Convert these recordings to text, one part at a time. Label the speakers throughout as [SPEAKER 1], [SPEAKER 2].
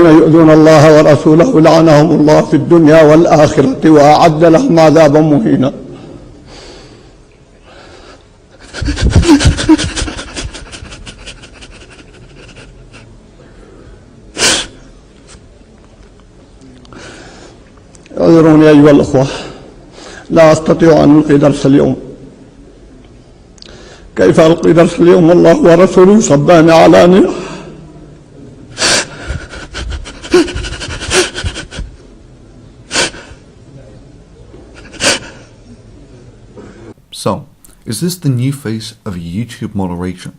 [SPEAKER 1] يؤذون الله ورسوله لعنهم الله في الدنيا والآخرة وأعد لهم عذابا مهينا. اعذروني أيها الأخوة، لا أستطيع أن ألقي درس اليوم. كيف ألقي درس اليوم والله ورسوله يصبان علانية؟
[SPEAKER 2] So, is this the new face of YouTube moderation?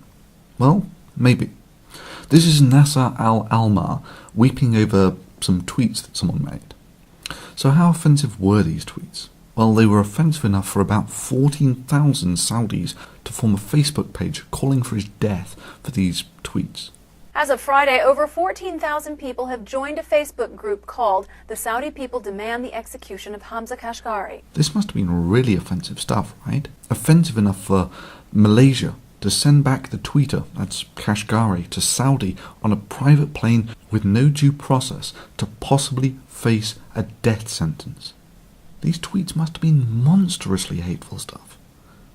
[SPEAKER 2] Well, maybe. This is Nasser al-Almar weeping over some tweets that someone made. So how offensive were these tweets? Well, they were offensive enough for about 14,000 Saudis to form a Facebook page calling for his death for these tweets.
[SPEAKER 3] As of Friday, over 14,000 people have joined a Facebook group called The Saudi People Demand the Execution of Hamza Kashgari.
[SPEAKER 2] This must have been really offensive stuff, right? Offensive enough for Malaysia to send back the tweeter, that's Kashgari, to Saudi on a private plane with no due process to possibly face a death sentence. These tweets must have been monstrously hateful stuff.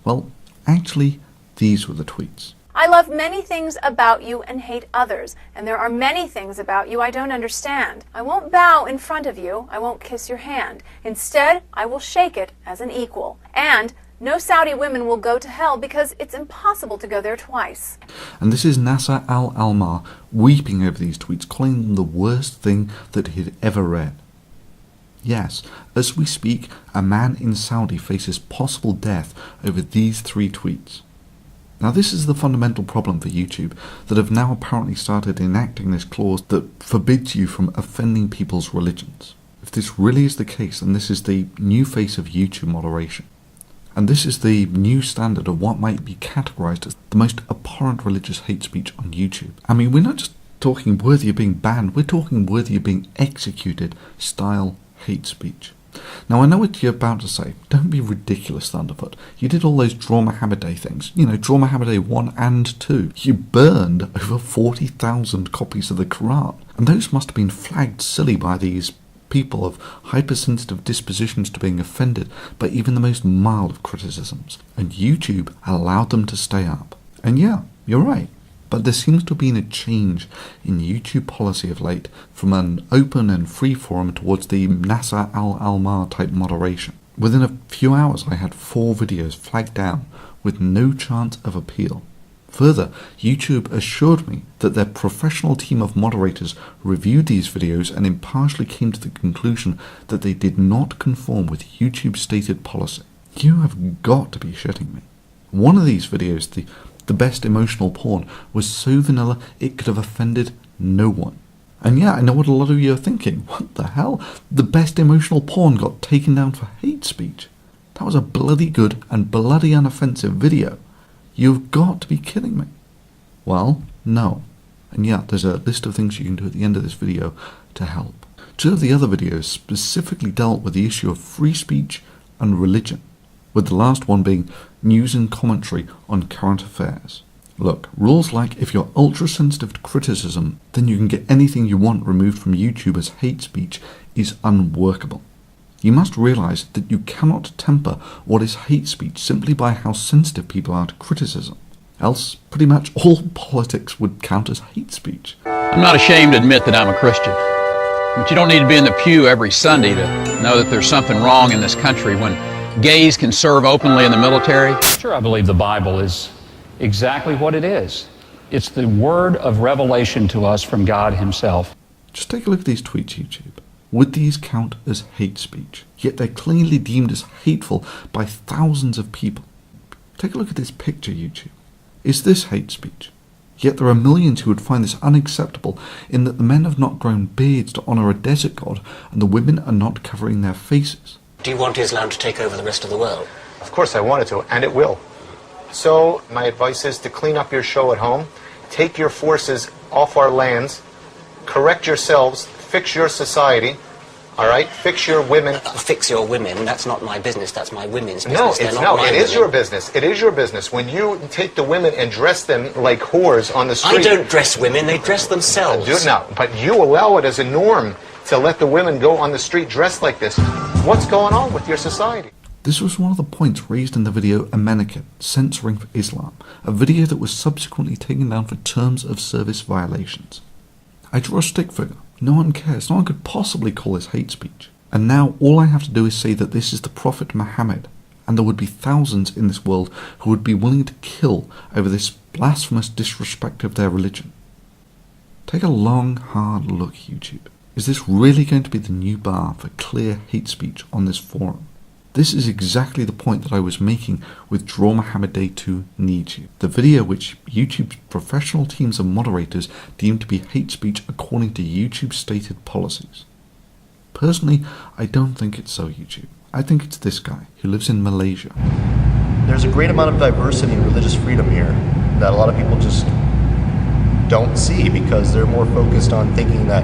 [SPEAKER 2] Well, actually, these were the tweets.
[SPEAKER 3] I love many things about you and hate others, and there are many things about you I don't understand. I won't bow in front of you, I won't kiss your hand. Instead, I will shake it as an equal. And no Saudi women will go to hell because it's impossible to go there twice.
[SPEAKER 2] And this is Nasser al-Almar weeping over these tweets, calling them the worst thing that he'd ever read. Yes, as we speak, a man in Saudi faces possible death over these 3 tweets. Now this is the fundamental problem for YouTube, that have now apparently started enacting this clause that forbids you from offending people's religions. If this really is the case, then this is the new face of YouTube moderation. And this is the new standard of what might be categorized as the most abhorrent religious hate speech on YouTube. I mean, we're not just talking worthy of being banned, we're talking worthy of being executed style hate speech. Now I know what you're about to say. Don't be ridiculous, Thunderf00t. You did all those Draw Muhammad Day things. You know, Draw Muhammad Day 1 and 2. You burned over 40,000 copies of the Quran. And those must have been flagged silly by these people of hypersensitive dispositions to being offended by even the most mild of criticisms. And YouTube allowed them to stay up. And yeah, you're right. But there seems to have been a change in YouTube policy of late from an open and free forum towards the Nasser al-Almar type moderation. Within a few hours I had 4 videos flagged down with no chance of appeal. Further, YouTube assured me that their professional team of moderators reviewed these videos and impartially came to the conclusion that they did not conform with YouTube's stated policy. You have got to be shitting me. One of these videos, the best emotional porn, was so vanilla it could have offended no one. And yeah, I know what a lot of you are thinking. What the hell? The best emotional porn got taken down for hate speech. That was a bloody good and bloody unoffensive video. You've got to be kidding me. Well, no. And yeah, there's a list of things you can do at the end of this video to help. 2 of the other videos specifically dealt with the issue of free speech and religion, with the last one being news and commentary on current affairs. Look, rules like if you're ultra-sensitive to criticism, then you can get anything you want removed from YouTube as hate speech is unworkable. You must realise that you cannot temper what is hate speech simply by how sensitive people are to criticism. Else, pretty much all politics would count as hate speech.
[SPEAKER 4] I'm not ashamed to admit that I'm a Christian. But you don't need to be in the pew every Sunday to know that there's something wrong in this country when gays can serve openly in the military.
[SPEAKER 5] Sure, I believe the Bible is exactly what it is. It's the word of revelation to us from God himself.
[SPEAKER 2] Just take a look at these tweets, YouTube. Would these count as hate speech? Yet they're clearly deemed as hateful by thousands of people. Take a look at this picture, YouTube. Is this hate speech? Yet there are millions who would find this unacceptable in that the men have not grown beards to honour a desert god and the women are not covering their faces.
[SPEAKER 6] Do you want Islam to take over the rest of the world?
[SPEAKER 7] Of course I want it to, and it will. So my advice is to clean up your show at home, take your forces off our lands, correct yourselves, fix your society, All right? Fix your women.
[SPEAKER 6] Fix your women. That's not my business. That's my women's business.
[SPEAKER 7] No,
[SPEAKER 6] They're
[SPEAKER 7] it's
[SPEAKER 6] not
[SPEAKER 7] no.
[SPEAKER 6] my
[SPEAKER 7] It is
[SPEAKER 6] women.
[SPEAKER 7] your business. It is your business. When you take the women and dress them like whores on the street.
[SPEAKER 6] I don't dress women. They dress themselves.
[SPEAKER 7] No, but you allow it as a norm to let the women go on the street dressed like this. What's going on with your society?
[SPEAKER 2] This was one of the points raised in the video American Censoring for Islam, a video that was subsequently taken down for terms of service violations. I draw a stick figure. No one cares. No one could possibly call this hate speech. And now all I have to do is say that this is the Prophet Muhammad, and there would be thousands in this world who would be willing to kill over this blasphemous disrespect of their religion. Take a long, hard look, YouTube. Is this really going to be the new bar for clear hate speech on this forum? This is exactly the point that I was making with Draw Muhammad Day 2 Needs You, the video which YouTube's professional teams of moderators deemed to be hate speech according to YouTube's stated policies. Personally, I don't think it's so, YouTube. I think it's this guy who lives in Malaysia.
[SPEAKER 8] There's a great amount of diversity and religious freedom here that a lot of people just don't see because they're more focused on thinking that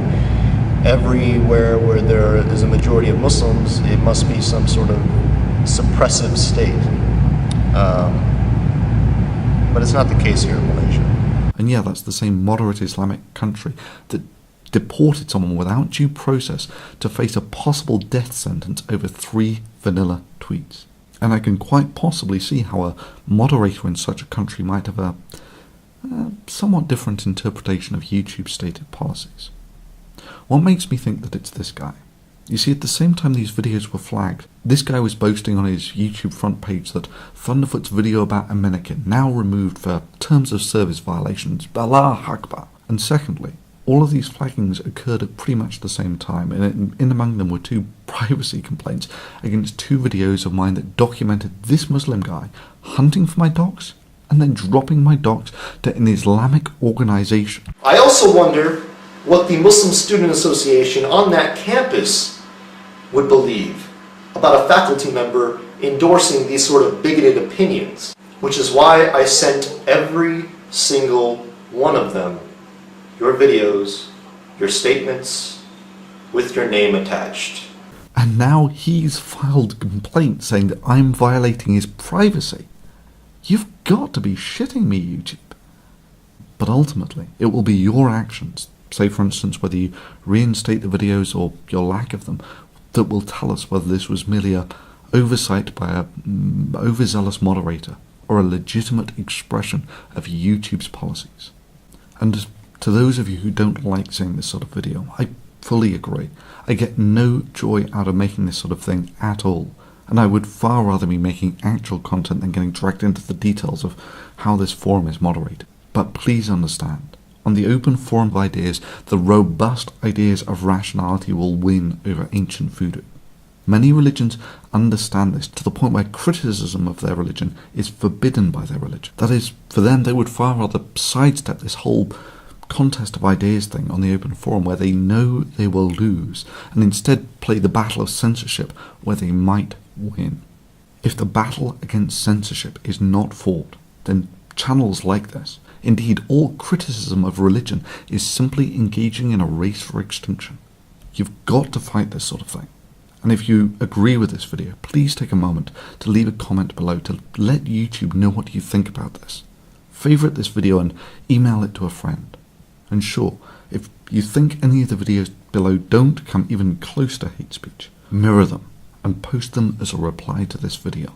[SPEAKER 8] everywhere where there is a majority of Muslims, it must be some sort of suppressive state. But it's not the case here in Malaysia.
[SPEAKER 2] And yeah, that's the same moderate Islamic country that deported someone without due process to face a possible death sentence over 3 vanilla tweets. And I can quite possibly see how a moderator in such a country might have a somewhat different interpretation of YouTube's stated policies. What makes me think that it's this guy? You see, at the same time these videos were flagged, this guy was boasting on his YouTube front page that Thunderf00t's video about American now removed for terms of service violations, Allah Akbar. And secondly, all of these flaggings occurred at pretty much the same time, and in among them were 2 privacy complaints against 2 videos of mine that documented this Muslim guy hunting for my dogs and then dropping my dogs to an Islamic organization.
[SPEAKER 8] I also wonder what the Muslim Student Association on that campus would believe about a faculty member endorsing these sort of bigoted opinions, which is why I sent every single one of them your videos, your statements, with your name attached.
[SPEAKER 2] And now he's filed a complaint saying that I'm violating his privacy. You've got to be shitting me, YouTube. But ultimately, it will be your actions, say for instance whether you reinstate the videos or your lack of them, that will tell us whether this was merely a oversight by a overzealous moderator or a legitimate expression of YouTube's policies. And to those of you who don't like seeing this sort of video, I fully agree. I get no joy out of making this sort of thing at all, and I would far rather be making actual content than getting dragged into the details of how this forum is moderated. But please understand, on the open forum of ideas, the robust ideas of rationality will win over ancient voodoo. Many religions understand this to the point where criticism of their religion is forbidden by their religion. That is, for them they would far rather sidestep this whole contest of ideas thing on the open forum where they know they will lose, and instead play the battle of censorship where they might win. If the battle against censorship is not fought, then channels like this, indeed all criticism of religion, is simply engaging in a race for extinction. You've got to fight this sort of thing. And if you agree with this video, please take a moment to leave a comment below to let YouTube know what you think about this. Favourite this video and email it to a friend. And sure, if you think any of the videos below don't come even close to hate speech, mirror them and post them as a reply to this video.